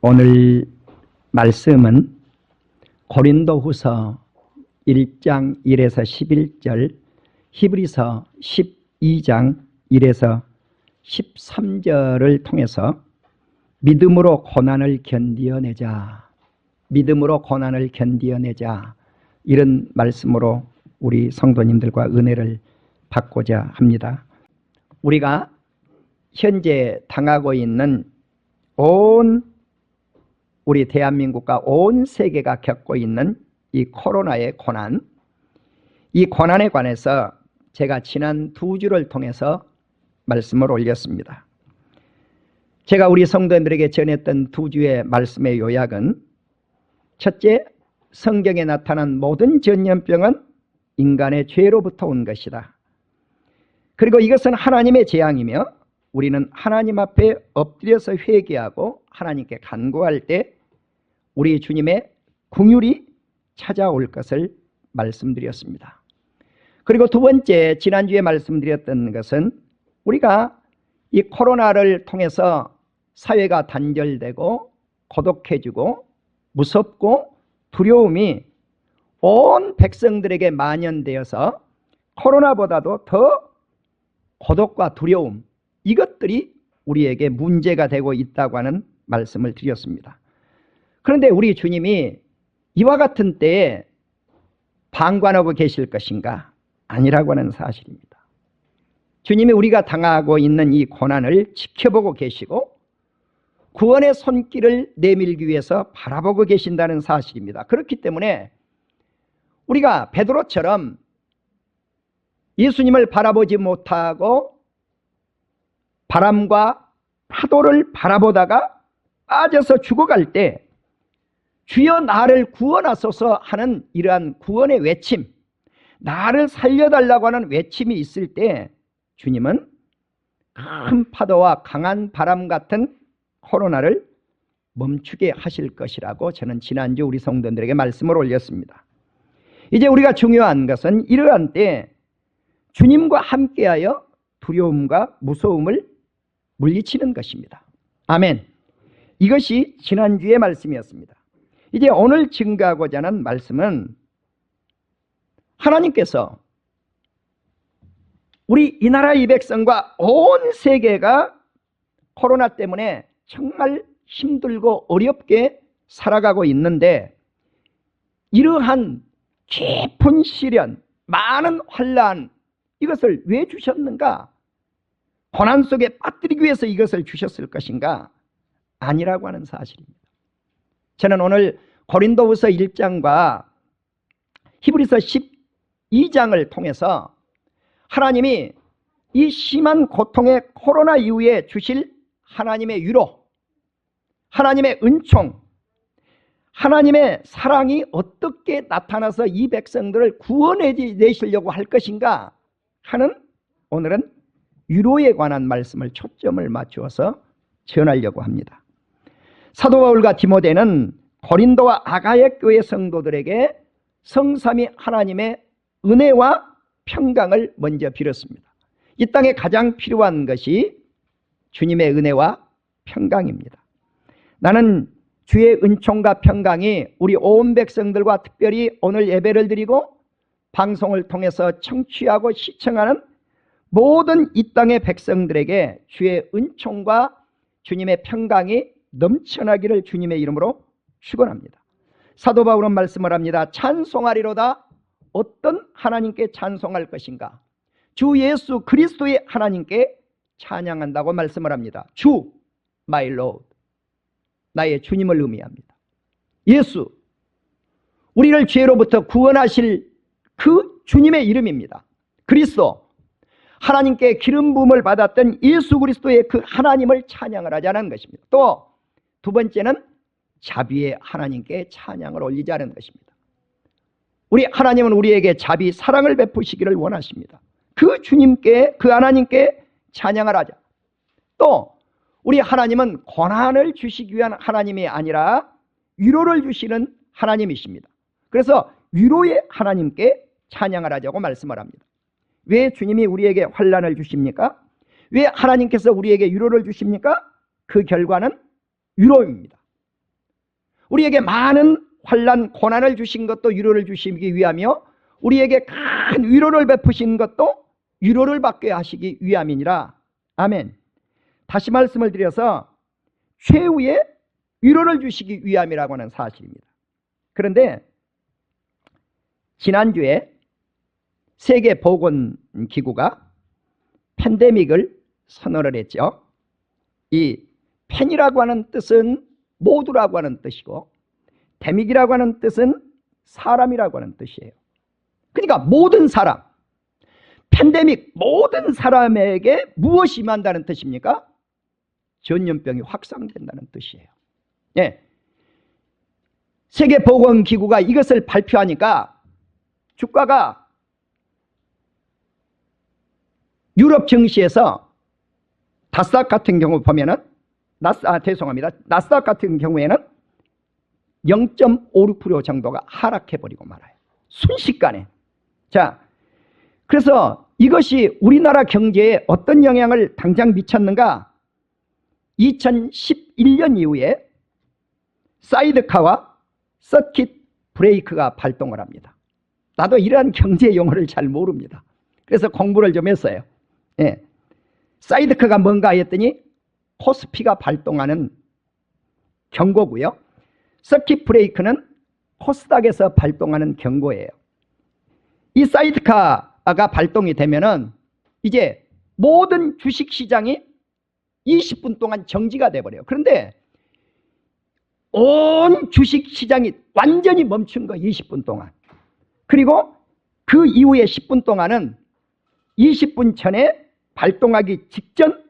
오늘 말씀은 고린도후서 1장 1에서 11절, 히브리서 12장 1에서 13절을 통해서 믿음으로 고난을 견디어내자, 믿음으로 고난을 견디어내자, 이런 말씀으로 우리 성도님들과 은혜를 받고자 합니다. 우리가 현재 당하고 있는 우리 대한민국과 온 세계가 겪고 있는 이 코로나의 고난, 이 고난에 관해서 제가 지난 2주를 통해서 말씀을 올렸습니다. 제가 우리 성도님들에게 전했던 2주의 말씀의 요약은, 첫째, 성경에 나타난 모든 전염병은 인간의 죄로부터 온 것이다. 그리고 이것은 하나님의 재앙이며 우리는 하나님 앞에 엎드려서 회개하고 하나님께 간구할 때 우리 주님의 긍휼이 찾아올 것을 말씀드렸습니다. 그리고 두 번째, 지난주에 말씀드렸던 것은 우리가 이 코로나를 통해서 사회가 단절되고 고독해지고 무섭고 두려움이 온 백성들에게 만연되어서 코로나보다도 더 고독과 두려움, 이것들이 우리에게 문제가 되고 있다고 하는 말씀을 드렸습니다. 그런데 우리 주님이 이와 같은 때에 방관하고 계실 것인가? 아니라고 하는 사실입니다. 주님이 우리가 당하고 있는 이 고난을 지켜보고 계시고 구원의 손길을 내밀기 위해서 바라보고 계신다는 사실입니다. 그렇기 때문에 우리가 베드로처럼 예수님을 바라보지 못하고 바람과 파도를 바라보다가 빠져서 죽어갈 때 주여 나를 구원하소서 하는 이러한 구원의 외침, 나를 살려달라고 하는 외침이 있을 때 주님은 큰 파도와 강한 바람 같은 코로나를 멈추게 하실 것이라고 저는 지난주 우리 성도들에게 말씀을 올렸습니다. 이제 우리가 중요한 것은 이러한 때 주님과 함께하여 두려움과 무서움을 물리치는 것입니다. 아멘. 이것이 지난주의 말씀이었습니다. 이제 오늘 증거하고자 하는 말씀은 하나님께서 우리 이 나라 이 백성과 온 세계가 코로나 때문에 정말 힘들고 어렵게 살아가고 있는데, 이러한 깊은 시련, 많은 환난, 이것을 왜 주셨는가? 고난 속에 빠뜨리기 위해서 이것을 주셨을 것인가? 아니라고 하는 사실입니다. 저는 오늘 고린도후서 1장과 히브리서 12장을 통해서 하나님이 이 심한 고통의 코로나 이후에 주실 하나님의 위로, 하나님의 은총, 하나님의 사랑이 어떻게 나타나서 이 백성들을 구원해내시려고 할 것인가 하는, 오늘은 위로에 관한 말씀을 초점을 맞추어서 전하려고 합니다. 사도 바울과 디모데는 고린도와 아가야 교회 성도들에게 성삼위 하나님의 은혜와 평강을 먼저 빌었습니다. 이 땅에 가장 필요한 것이 주님의 은혜와 평강입니다. 나는 주의 은총과 평강이 우리 온 백성들과 특별히 오늘 예배를 드리고 방송을 통해서 청취하고 시청하는 모든 이 땅의 백성들에게 주의 은총과 주님의 평강이 넘쳐나기를 주님의 이름으로 축원합니다. 사도 바울은 말씀을 합니다. 찬송하리로다. 어떤 하나님께 찬송할 것인가? 주 예수 그리스도의 하나님께 찬양한다고 말씀을 합니다. 주, my Lord, 나의 주님을 의미합니다. 예수, 우리를 죄로부터 구원하실 그 주님의 이름입니다. 그리스도, 하나님께 기름 부음을 받았던 예수 그리스도의 그 하나님을 찬양을 하자는 것입니다. 또 두 번째는 자비의 하나님께 찬양을 올리자는 것입니다. 우리 하나님은 우리에게 자비, 사랑을 베푸시기를 원하십니다. 그 주님께, 그 하나님께 찬양을 하자. 또 우리 하나님은 고난을 주시기 위한 하나님이 아니라 위로를 주시는 하나님이십니다. 그래서 위로의 하나님께 찬양을 하자고 말씀을 합니다. 왜 주님이 우리에게 환난을 주십니까? 왜 하나님께서 우리에게 위로를 주십니까? 그 결과는 위로입니다. 우리에게 많은 환난, 고난을 주신 것도 위로를 주시기 위하며 우리에게 큰 위로를 베푸신 것도 위로를 받게 하시기 위함이니라. 아멘. 다시 말씀을 드려서 최후의 위로를 주시기 위함이라고 하는 사실입니다. 그런데 지난주에 세계보건기구가 팬데믹을 선언을 했죠. 이 팬이라고 하는 뜻은 모두라고 하는 뜻이고 데믹이라고 하는 뜻은 사람이라고 하는 뜻이에요. 그러니까 모든 사람, 팬데믹 모든 사람에게 무엇이 임한다는 뜻입니까? 전염병이 확산된다는 뜻이에요. 네. 세계보건기구가 이것을 발표하니까 주가가 유럽 증시에서 나스닥 같은 경우 보면은 나스닥 같은 경우에는 0.56% 정도가 하락해버리고 말아요. 순식간에. 자, 그래서 이것이 우리나라 경제에 어떤 영향을 당장 미쳤는가? 2011년 이후에 사이드카와 서킷 브레이크가 발동을 합니다. 나도 이러한 경제 용어를 잘 모릅니다. 그래서 공부를 좀 했어요. 예. 사이드카가 뭔가 했더니 코스피가 발동하는 경고고요. 서킷 브레이크는 코스닥에서 발동하는 경고예요. 이 사이드카가 발동이 되면은 이제 모든 주식시장이 20분 동안 정지가 돼버려요. 그런데 온 주식시장이 완전히 멈춘 거 20분 동안. 그리고 그 이후에 10분 동안은 20분 전에 발동하기 직전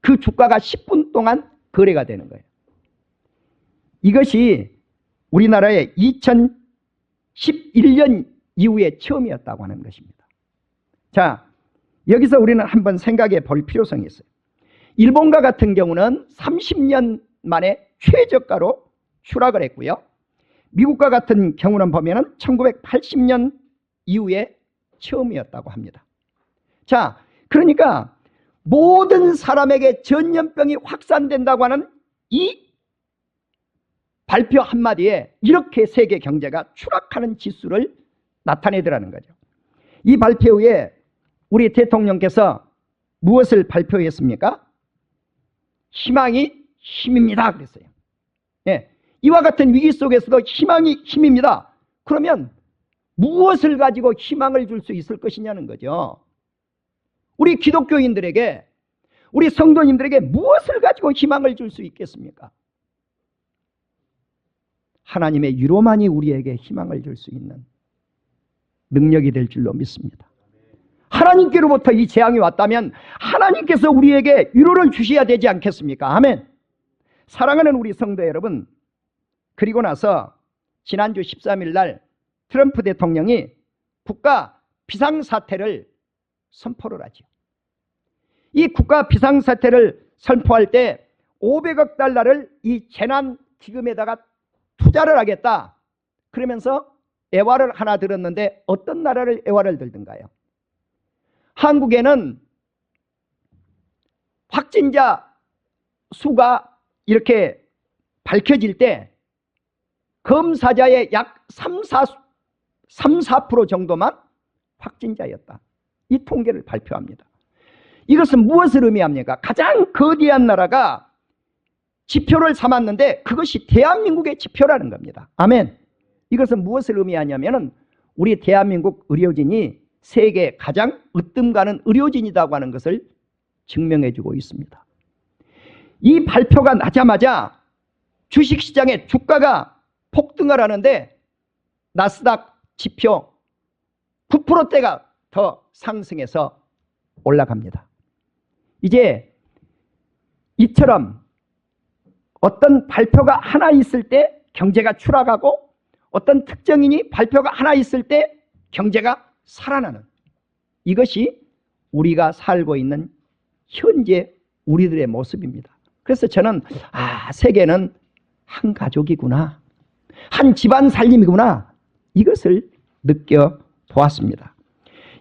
그 주가가 10분 동안 거래가 되는 거예요. 이것이 우리나라의 2011년 이후에 처음이었다고 하는 것입니다. 자, 여기서 우리는 한번 생각해 볼 필요성이 있어요. 일본과 같은 경우는 30년 만에 최저가로 추락을 했고요. 미국과 같은 경우는 보면은 1980년 이후에 처음이었다고 합니다. 자, 그러니까 모든 사람에게 전염병이 확산된다고 하는 이 발표 한마디에 이렇게 세계 경제가 추락하는 지수를 나타내더라는 거죠. 이 발표 후에 우리 대통령께서 무엇을 발표했습니까? 희망이 힘입니다 그랬어요. 예, 이와 같은 위기 속에서도 희망이 힘입니다. 그러면 무엇을 가지고 희망을 줄 수 있을 것이냐는 거죠. 우리 기독교인들에게, 우리 성도님들에게 무엇을 가지고 희망을 줄 수 있겠습니까? 하나님의 위로만이 우리에게 희망을 줄 수 있는 능력이 될 줄로 믿습니다. 하나님께로부터 이 재앙이 왔다면 하나님께서 우리에게 위로를 주셔야 되지 않겠습니까? 아멘. 사랑하는 우리 성도 여러분, 그리고 나서 지난주 13일 날 트럼프 대통령이 국가 비상사태를 선포를 하죠. 이 국가 비상사태를 선포할 때 500억 달러를 이 재난기금에다가 투자를 하겠다. 그러면서 애화를 하나 들었는데 어떤 나라를 애화를 들던가요? 한국에는 확진자 수가 이렇게 밝혀질 때 검사자의 약 3-4% 정도만 확진자였다. 이 통계를 발표합니다. 이것은 무엇을 의미합니까? 가장 거대한 나라가 지표를 삼았는데 그것이 대한민국의 지표라는 겁니다. 아멘. 이것은 무엇을 의미하냐면은 우리 대한민국 의료진이 세계 가장 으뜸 가는 의료진이라고 하는 것을 증명해주고 있습니다. 이 발표가 나자마자 주식시장의 주가가 폭등을 하는데 나스닥 지표 9%대가 더 상승해서 올라갑니다. 이제 이처럼 어떤 발표가 하나 있을 때 경제가 추락하고 어떤 특정인이 발표가 하나 있을 때 경제가 살아나는, 이것이 우리가 살고 있는 현재 우리들의 모습입니다. 그래서 저는 세계는 한 가족이구나, 한 집안 살림이구나, 이것을 느껴보았습니다.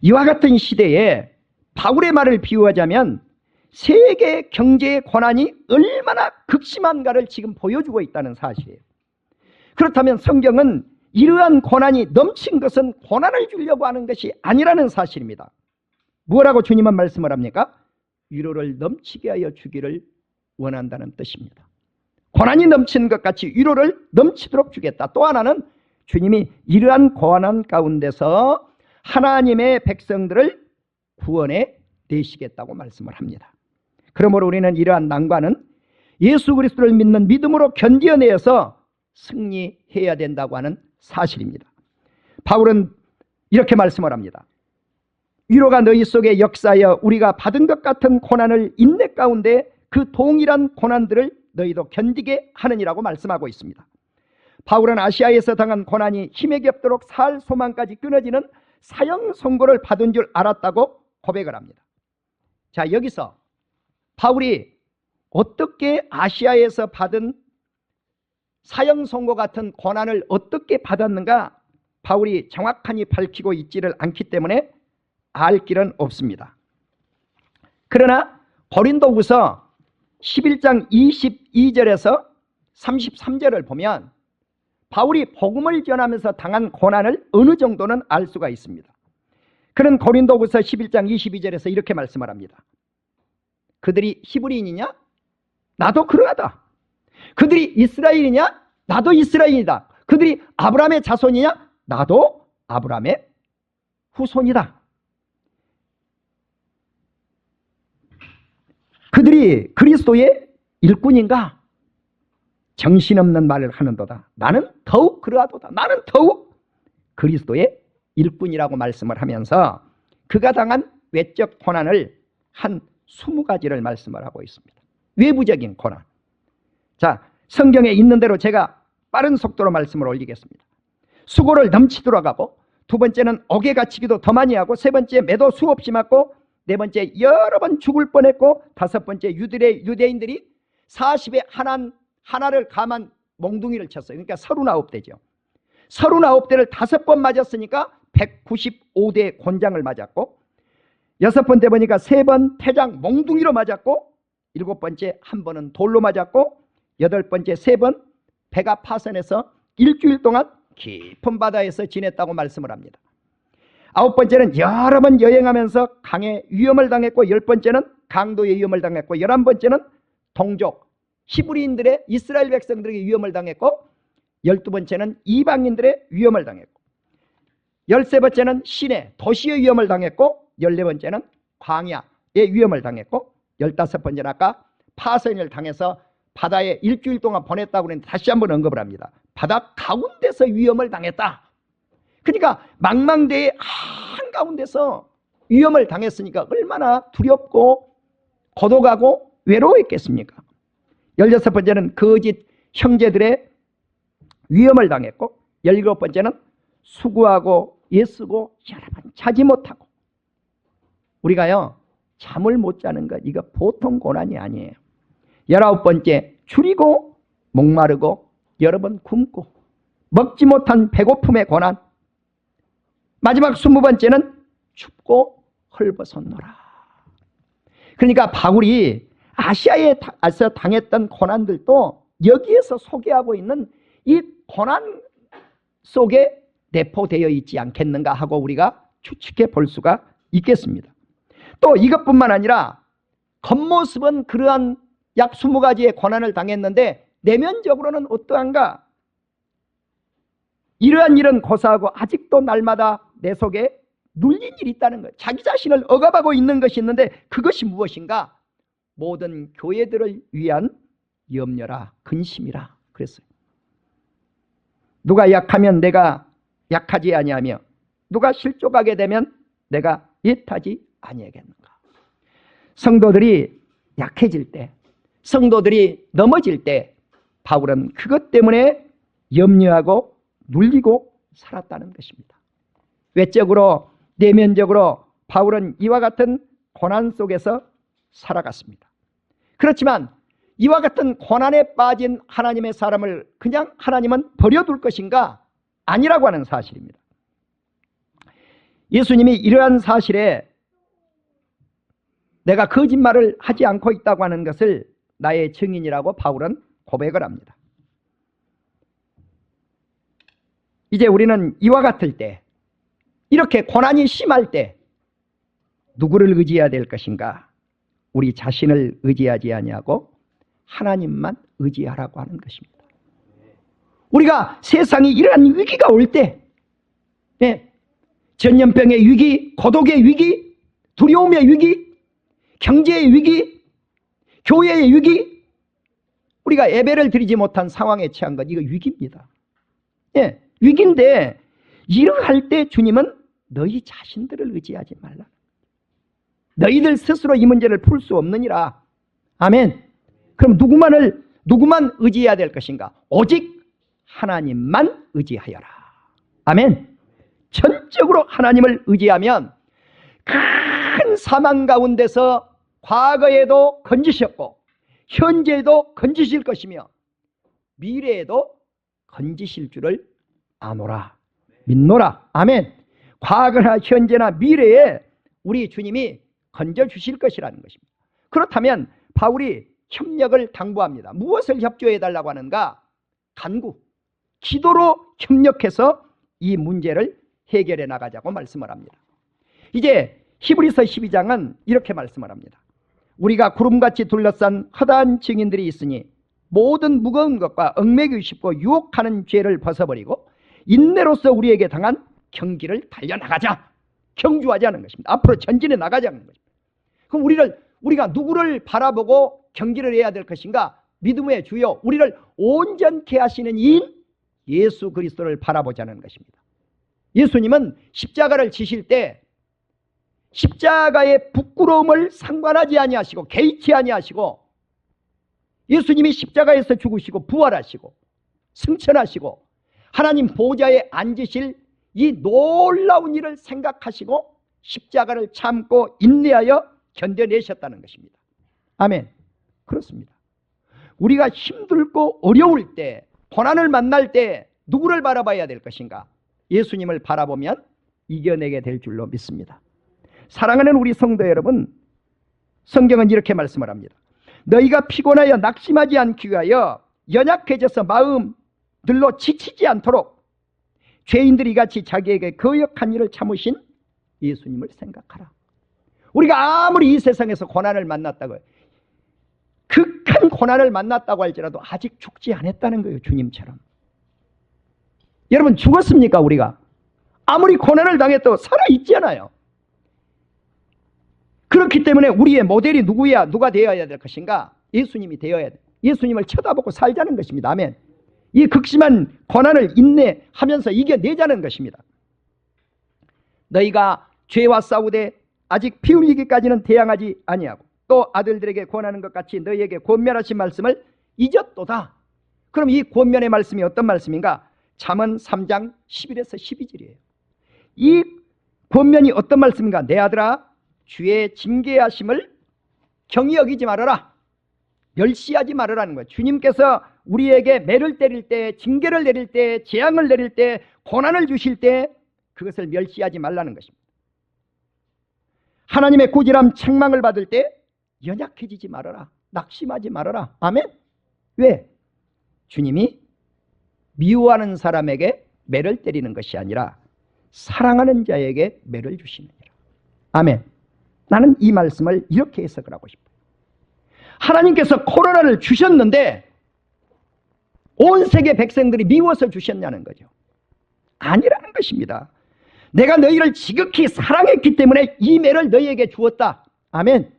이와 같은 시대에 바울의 말을 비유하자면 세계 경제의 고난이 얼마나 극심한가를 지금 보여주고 있다는 사실이에요. 그렇다면 성경은 이러한 고난이 넘친 것은 고난을 주려고 하는 것이 아니라는 사실입니다. 뭐라고 주님은 말씀을 합니까? 위로를 넘치게 하여 주기를 원한다는 뜻입니다. 고난이 넘치는 것 같이 위로를 넘치도록 주겠다. 또 하나는 주님이 이러한 고난 가운데서 하나님의 백성들을 구원해 내시겠다고 말씀을 합니다. 그러므로 우리는 이러한 난관은 예수 그리스도를 믿는 믿음으로 견뎌내어서 승리해야 된다고 하는 사실입니다. 바울은 이렇게 말씀을 합니다. 위로가 너희 속에 역사하여 우리가 받은 것 같은 고난을 인내 가운데 그 동일한 고난들을 너희도 견디게 하느니라고 말씀하고 있습니다. 바울은 아시아에서 당한 고난이 힘에 겹도록 살 소망까지 끊어지는 사형 선고를 받은 줄 알았다고 고백을 합니다. 자, 여기서 바울이 어떻게 아시아에서 받은 사형 선고 같은 고난을 어떻게 받았는가 바울이 정확하게 밝히고 있지를 않기 때문에 알 길은 없습니다. 그러나 고린도후서 11장 22절에서 33절을 보면 바울이 복음을 전하면서 당한 고난을 어느 정도는 알 수가 있습니다. 그는 고린도후서 11장 22절에서 이렇게 말씀을 합니다. 그들이 히브리인이냐? 나도 그러하다. 그들이 이스라엘이냐? 나도 이스라엘이다. 그들이 아브라함의 자손이냐? 나도 아브라함의 후손이다. 그들이 그리스도의 일꾼인가? 정신없는 말을 하는도다. 나는 더욱 그러하도다. 나는 더욱 그리스도의 일꾼이라고 말씀을 하면서 그가 당한 외적 고난을 한 20가지를 말씀을 하고 있습니다. 외부적인 고난. 자, 성경에 있는 대로 제가 빠른 속도로 말씀을 올리겠습니다. 수고를 넘치도록 하고, 두 번째는 옥에 갇히기도 더 많이 하고, 세 번째 매도 수없이 맞고, 네 번째 여러 번 죽을 뻔했고, 다섯 번째 유대인들이 40에 하나를 감한 몽둥이를 쳤어요. 그러니까 39대죠. 39대를 5번 맞았으니까 195대 권장을 맞았고, 여섯 번째 보니까 3번 태장 몽둥이로 맞았고, 일곱 번째 한 번은 돌로 맞았고, 여덟 번째 3번 배가 파선해서 일주일 동안 깊은 바다에서 지냈다고 말씀을 합니다. 아홉 번째는 여러 번 여행하면서 강에 위험을 당했고, 열 번째는 강도의 위험을 당했고, 11번째는 동족 히브리인들의 이스라엘 백성들에게 위험을 당했고, 12번째는 이방인들의 위험을 당했고, 13번째는 시내 도시의 위험을 당했고, 14번째는 광야의 위험을 당했고, 15번째는 아까 파선을 당해서 바다에 일주일 동안 보냈다고 그랬는데 다시 한번 언급을 합니다. 바다 가운데서 위험을 당했다. 그러니까 망망대해 한가운데서 위험을 당했으니까 얼마나 두렵고 고독하고 외로웠겠습니까? 16번째는 거짓 형제들의 위험을 당했고, 17번째는 수고하고 애쓰고 여러 번 자지 못하고. 우리가요 잠을 못 자는 것, 이거 보통 고난이 아니에요. 19번째 줄이고 목마르고 여러 번 굶고 먹지 못한 배고픔의 고난. 마지막 20번째는 춥고 헐벗었노라. 그러니까 바울이 아시아에서 당했던 고난들도 여기에서 소개하고 있는 이 고난 속에 내포되어 있지 않겠는가 하고 우리가 추측해 볼 수가 있겠습니다. 또 이것뿐만 아니라 겉모습은 그러한 약 20가지의 고난을 당했는데 내면적으로는 어떠한가? 이러한 일은 고사하고 아직도 날마다 내 속에 눌린 일이 있다는 거예요. 자기 자신을 억압하고 있는 것이 있는데 그것이 무엇인가? 모든 교회들을 위한 염려라, 근심이라 그랬어요. 누가 약하면 내가 약하지 아니하며 누가 실족하게 되면 내가 애타지 아니하겠는가. 성도들이 약해질 때, 성도들이 넘어질 때 바울은 그것 때문에 염려하고 눌리고 살았다는 것입니다. 외적으로 내면적으로 바울은 이와 같은 고난 속에서 살아갔습니다. 그렇지만 이와 같은 고난에 빠진 하나님의 사람을 그냥 하나님은 버려둘 것인가? 아니라고 하는 사실입니다. 예수님이 이러한 사실에 내가 거짓말을 하지 않고 있다고 하는 것을 나의 증인이라고 바울은 고백을 합니다. 이제 우리는 이와 같을 때, 이렇게 고난이 심할 때 누구를 의지해야 될 것인가? 우리 자신을 의지하지 아니하고 하나님만 의지하라고 하는 것입니다. 우리가 세상이 이러한 위기가 올 때, 전염병의 위기, 고독의 위기, 두려움의 위기, 경제의 위기, 교회의 위기, 우리가 예배를 드리지 못한 상황에 처한 것, 이거 위기입니다. 위기인데 이러할 때 주님은 너희 자신들을 의지하지 말라. 너희들 스스로 이 문제를 풀 수 없느니라. 아멘. 그럼 누구만 의지해야 될 것인가? 오직 하나님만 의지하여라. 아멘. 전적으로 하나님을 의지하면 큰 사망 가운데서 과거에도 건지셨고 현재에도 건지실 것이며 미래에도 건지실 줄을 아노라. 믿노라. 아멘. 과거나 현재나 미래에 우리 주님이 건져주실 것이라는 것입니다. 그렇다면 바울이 협력을 당부합니다. 무엇을 협조해달라고 하는가? 간구, 기도로 협력해서 이 문제를 해결해 나가자고 말씀을 합니다. 이제 히브리서 12장은 이렇게 말씀을 합니다. 우리가 구름같이 둘러싼 허다한 증인들이 있으니 모든 무거운 것과 얽매이기 쉽고 유혹하는 죄를 벗어버리고 인내로서 우리에게 당한 경기를 달려나가자. 경주하지 않은 것입니다. 앞으로 전진해 나가지 않는 것입니다. 그럼 우리가 누구를 바라보고 경기를 해야 될 것인가? 믿음의 주요, 우리를 온전케 하시는 이인 예수 그리스도를 바라보자는 것입니다. 예수님은 십자가를 지실 때 십자가의 부끄러움을 상관하지 아니하시고 개의치 아니하시고 예수님이 십자가에서 죽으시고 부활하시고 승천하시고 하나님 보좌에 앉으실 이 놀라운 일을 생각하시고 십자가를 참고 인내하여 견뎌내셨다는 것입니다. 아멘. 그렇습니다. 우리가 힘들고 어려울 때, 고난을 만날 때 누구를 바라봐야 될 것인가? 예수님을 바라보면 이겨내게 될 줄로 믿습니다. 사랑하는 우리 성도 여러분, 성경은 이렇게 말씀을 합니다. 너희가 피곤하여 낙심하지 않기 위하여 연약해져서 마음들로 지치지 않도록 죄인들이 같이 자기에게 거역한 일을 참으신 예수님을 생각하라. 우리가 아무리 이 세상에서 고난을 만났다고, 극한 고난을 만났다고 할지라도 아직 죽지 않았다는 거예요. 주님처럼. 여러분, 죽었습니까? 우리가 아무리 고난을 당했다고 살아있잖아요. 그렇기 때문에 우리의 모델이 누가 되어야 될 것인가? 예수님이 되어야 돼. 예수님을 쳐다보고 살자는 것입니다. 아멘. 이 극심한 고난을 인내하면서 이겨내자는 것입니다. 너희가 죄와 싸우되 아직 피 흘리기까지는 대항하지 아니하고 또 아들들에게 권하는 것 같이 너희에게 권면하신 말씀을 잊었도다. 그럼 이 권면의 말씀이 어떤 말씀인가? 잠언 3장 11에서 12절이에요. 이 권면이 어떤 말씀인가? 내 아들아, 주의 징계하심을 경히 여기지 말아라. 멸시하지 말으라는 거예요. 주님께서 우리에게 매를 때릴 때, 징계를 내릴 때, 재앙을 내릴 때, 고난을 주실 때 그것을 멸시하지 말라는 것입니다. 하나님의 고질함 책망을 받을 때 연약해지지 말아라. 낙심하지 말아라. 아멘. 왜? 주님이 미워하는 사람에게 매를 때리는 것이 아니라 사랑하는 자에게 매를 주시느니라. 아멘. 나는 이 말씀을 이렇게 해석을 하고 싶어요. 하나님께서 코로나를 주셨는데 온 세계 백성들이 미워서 주셨냐는 거죠. 아니라는 것입니다. 내가 너희를 지극히 사랑했기 때문에 이 매를 너희에게 주었다. 아멘.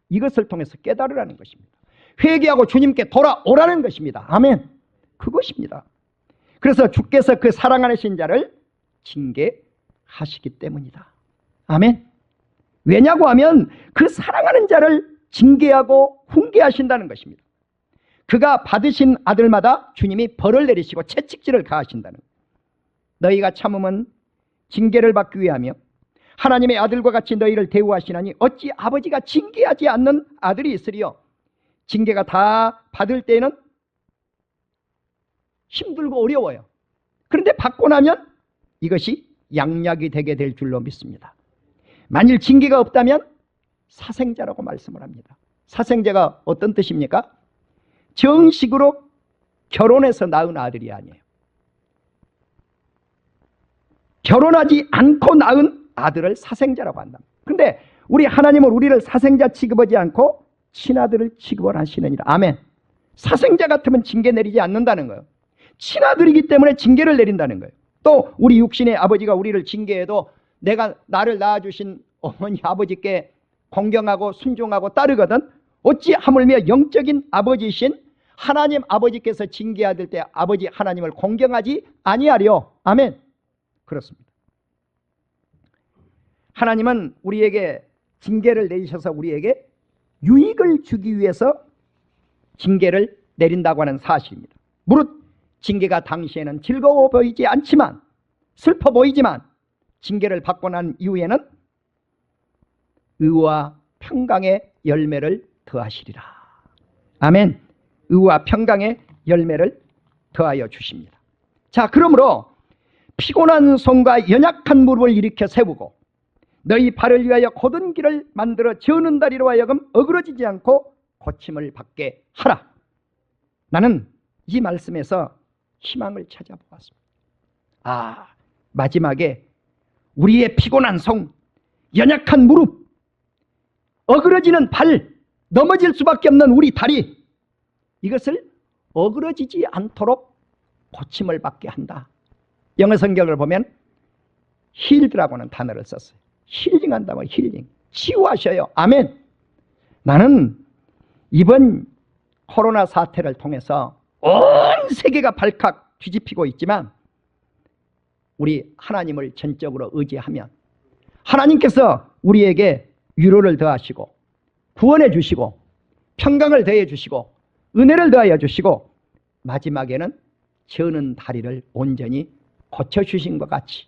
이것을 통해서 깨달으라는 것입니다. 회개하고 주님께 돌아오라는 것입니다. 아멘. 그것입니다. 그래서 주께서 그 사랑하신 자를 징계하시기 때문이다. 아멘. 왜냐고 하면 그 사랑하는 자를 징계하고 훈계하신다는 것입니다. 그가 받으신 아들마다 주님이 벌을 내리시고 채찍질을 가하신다는 거예요. 너희가 참음은 징계를 받기 위하며 하나님의 아들과 같이 너희를 대우하시나니 어찌 아버지가 징계하지 않는 아들이 있으리요. 징계가 다 받을 때에는 힘들고 어려워요. 그런데 받고 나면 이것이 양약이 되게 될 줄로 믿습니다. 만일 징계가 없다면 사생자라고 말씀을 합니다. 사생자가 어떤 뜻입니까? 정식으로 결혼해서 낳은 아들이 아니에요. 결혼하지 않고 낳은 아들을 사생자라고 한다. 그런데 우리 하나님은 우리를 사생자 취급하지 않고 친아들을 취급을 하시느니라. 아멘. 사생자 같으면 징계 내리지 않는다는 거예요. 친아들이기 때문에 징계를 내린다는 거예요. 또 우리 육신의 아버지가 우리를 징계해도 내가 나를 낳아주신 어머니 아버지께 공경하고 순종하고 따르거든 어찌 하물며 영적인 아버지이신 하나님 아버지께서 징계하실 때 아버지 하나님을 공경하지 아니하려. 아멘. 그렇습니다. 하나님은 우리에게 징계를 내리셔서 우리에게 유익을 주기 위해서 징계를 내린다고 하는 사실입니다. 무릇 징계가 당시에는 즐거워 보이지 않지만 슬퍼 보이지만 징계를 받고 난 이후에는 의와 평강의 열매를 더하시리라. 아멘. 의와 평강의 열매를 더하여 주십니다. 자, 그러므로 피곤한 손과 연약한 무릎을 일으켜 세우고 너희 발을 위하여 곧은 길을 만들어 저는 다리로 하여금 어그러지지 않고 고침을 받게 하라. 나는 이 말씀에서 희망을 찾아보았습니다. 마지막에 우리의 피곤한 손, 연약한 무릎, 어그러지는 발, 넘어질 수밖에 없는 우리 다리, 이것을 어그러지지 않도록 고침을 받게 한다. 영어 성경을 보면 힐드라고 하는 단어를 썼어요. 힐링한다고. 힐링, 치유하셔요. 아멘. 나는 이번 코로나 사태를 통해서 온 세계가 발칵 뒤집히고 있지만 우리 하나님을 전적으로 의지하면 하나님께서 우리에게 위로를 더하시고 구원해 주시고 평강을 더해 주시고 은혜를 더하여 주시고 마지막에는 저는 다리를 온전히 고쳐주신 것 같이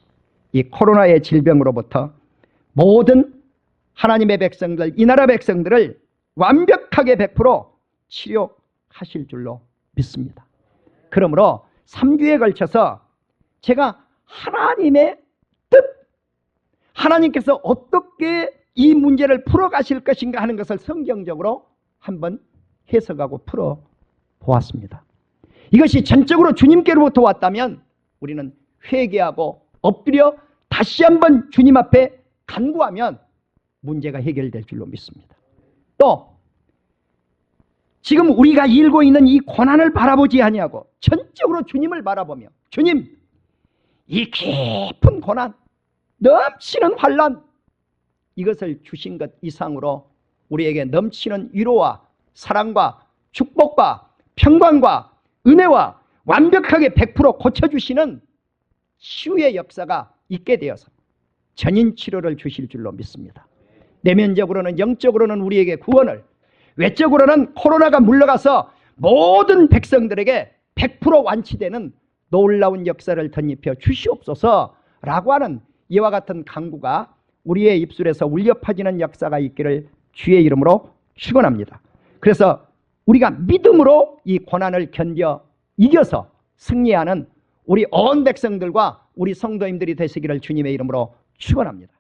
이 코로나의 질병으로부터 모든 하나님의 백성들, 이 나라 백성들을 완벽하게 100% 치료하실 줄로 믿습니다. 그러므로 3주에 걸쳐서 제가 하나님의 뜻, 하나님께서 어떻게 이 문제를 풀어가실 것인가 하는 것을 성경적으로 한번 해석하고 풀어보았습니다. 이것이 전적으로 주님께로부터 왔다면 우리는 회개하고 엎드려 다시 한번 주님 앞에 간구하면 문제가 해결될 줄로 믿습니다. 또 지금 우리가 일고 있는 이 고난을 바라보지 아니하고 전적으로 주님을 바라보며 주님, 이 깊은 고난, 넘치는 환난, 이것을 주신 것 이상으로 우리에게 넘치는 위로와 사랑과 축복과 평강과 은혜와 완벽하게 100% 고쳐주시는 치유의 역사가 있게 되어서 전인 치료를 주실 줄로 믿습니다. 내면적으로는, 영적으로는 우리에게 구원을, 외적으로는 코로나가 물러가서 모든 백성들에게 100% 완치되는 놀라운 역사를 덧입혀 주시옵소서라고 하는 이와 같은 간구가 우리의 입술에서 울려 퍼지는 역사가 있기를 주의 이름으로 축원합니다. 그래서 우리가 믿음으로 이 고난을 견뎌 이겨서 승리하는 우리 온 백성들과 우리 성도님들이 되시기를 주님의 이름으로 축원합니다.